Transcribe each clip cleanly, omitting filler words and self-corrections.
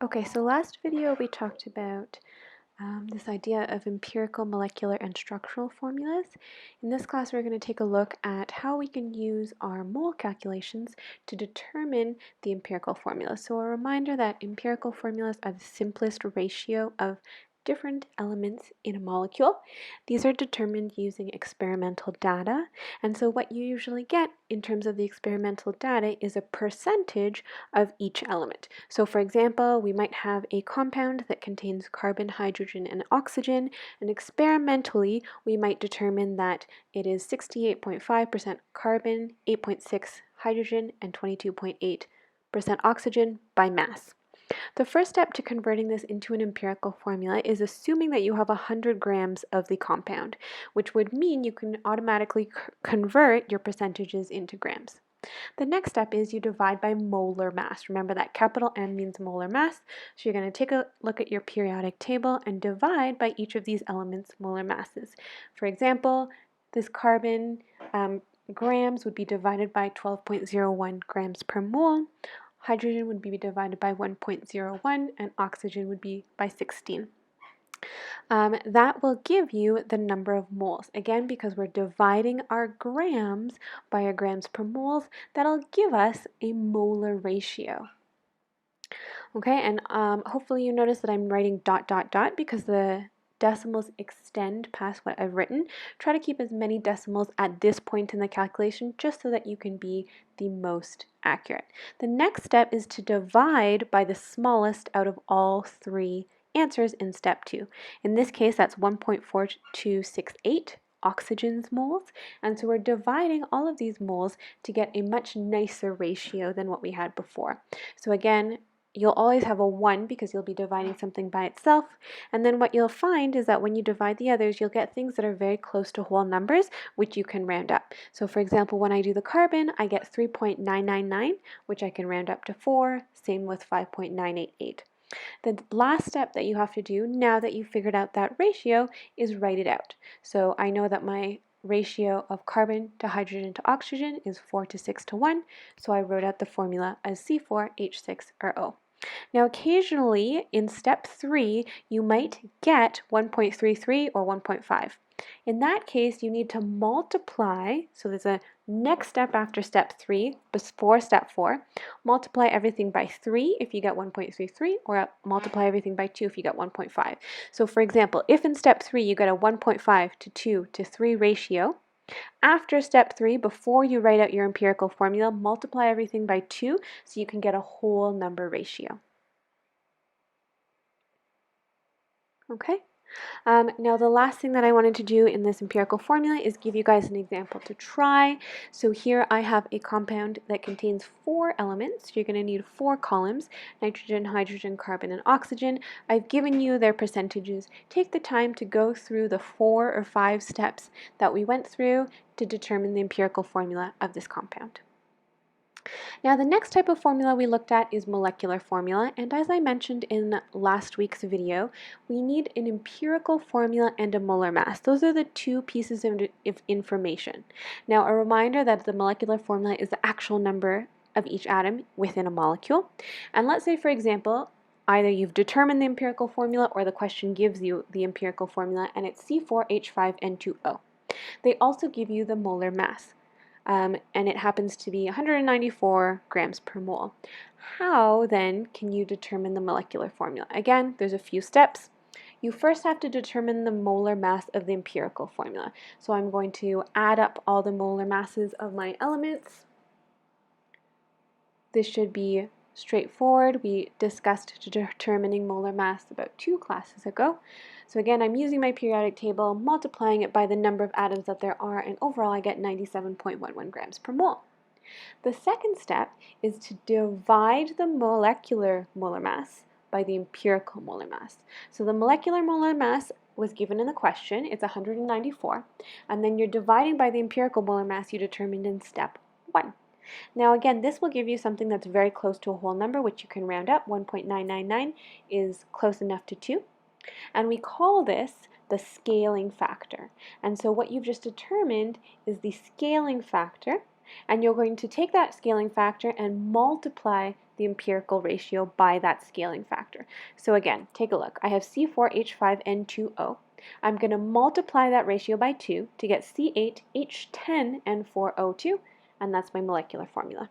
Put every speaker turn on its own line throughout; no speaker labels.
Okay, so last video we talked about this idea of empirical, molecular, and structural formulas. In this class, we're going to take a look at how we can use our mole calculations to determine the empirical formula. So a reminder that empirical formulas are the simplest ratio of different elements in a molecule. These are determined using experimental data. And so what you usually get in terms of the experimental data is a percentage of each element. So for example, we might have a compound that contains carbon, hydrogen, and oxygen, and experimentally we might determine that it is 68.5% carbon, 8.6 hydrogen, and 22.8% oxygen by mass. The first step to converting this into an empirical formula is assuming that you have 100 grams of the compound, which would mean you can automatically convert your percentages into grams. The next step is you divide by molar mass. Remember that capital M means molar mass, so you're going to take a look at your periodic table and divide by each of these elements' molar masses. For example, this carbon grams would be divided by 12.01 grams per mole. Hydrogen would be divided by 1.01, and oxygen would be by 16. That will give you the number of moles. Again, because we're dividing our grams by our grams per moles, that'll give us a molar ratio. Okay, and hopefully you notice that I'm writing dot, dot, dot because the decimals extend past what I've written. Try to keep as many decimals at this point in the calculation just so that you can be the most accurate. The next step is to divide by the smallest out of all three answers in step 2. In this case, that's 1.4268 oxygen's moles, and so we're dividing all of these moles to get a much nicer ratio than what we had before. So again, you'll always have a 1 because you'll be dividing something by itself, and then what you'll find is that when you divide the others, you'll get things that are very close to whole numbers, which you can round up. So for example, when I do the carbon, I get 3.999, which I can round up to 4, same with 5.988. The last step that you have to do now that you've figured out that ratio is write it out. So I know that my ratio of carbon to hydrogen to oxygen is 4 to 6 to 1, so I wrote out the formula as C4H6 or O. Now occasionally in step 3 you might get 1.33 or 1.5. In that case you need to multiply, so there's a next step after step 3 before step 4, multiply everything by 3 if you get 1.33 or multiply everything by 2 if you get 1.5. So for example, if in step 3 you get a 1.5 to 2 to 3 ratio, after step 3, before you write out your empirical formula, multiply everything by 2 so you can get a whole number ratio. Okay? Now the last thing that I wanted to do in this empirical formula is give you guys an example to try. So here I have a compound that contains 4 elements. You're going to need 4 columns: nitrogen, hydrogen, carbon, and oxygen. I've given you their percentages. Take the time to go through the 4 or 5 steps that we went through to determine the empirical formula of this compound. Now the next type of formula we looked at is molecular formula, and as I mentioned in last week's video, we need an empirical formula and a molar mass. Those are the two pieces of information. Now a reminder that the molecular formula is the actual number of each atom within a molecule. And let's say, for example, either you've determined the empirical formula or the question gives you the empirical formula and it's C4H5N2O. They also give you the molar mass. And it happens to be 194 grams per mole. How then can you determine the molecular formula? Again, there's a few steps. You first have to determine the molar mass of the empirical formula. So I'm going to add up all the molar masses of my elements. This should be straightforward. We discussed determining molar mass about 2 classes ago. So again, I'm using my periodic table, multiplying it by the number of atoms that there are, and overall I get 97.11 grams per mole. The second step is to divide the molecular molar mass by the empirical molar mass. So the molecular molar mass was given in the question, it's 194, and then you're dividing by the empirical molar mass you determined in step 1. Now again, this will give you something that's very close to a whole number, which you can round up. 1.999 is close enough to 2. And we call this the scaling factor. And so what you've just determined is the scaling factor. And you're going to take that scaling factor and multiply the empirical ratio by that scaling factor. So again, take a look. I have C4H5N2O. I'm going to multiply that ratio by 2 to get C8H10N4O2, and that's my molecular formula.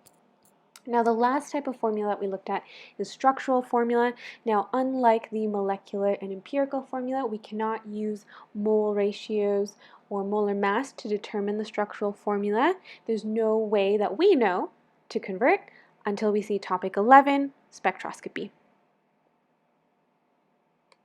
Now the last type of formula that we looked at is structural formula. Now unlike the molecular and empirical formula, we cannot use mole ratios or molar mass to determine the structural formula. There's no way that we know to convert until we see topic 11, spectroscopy.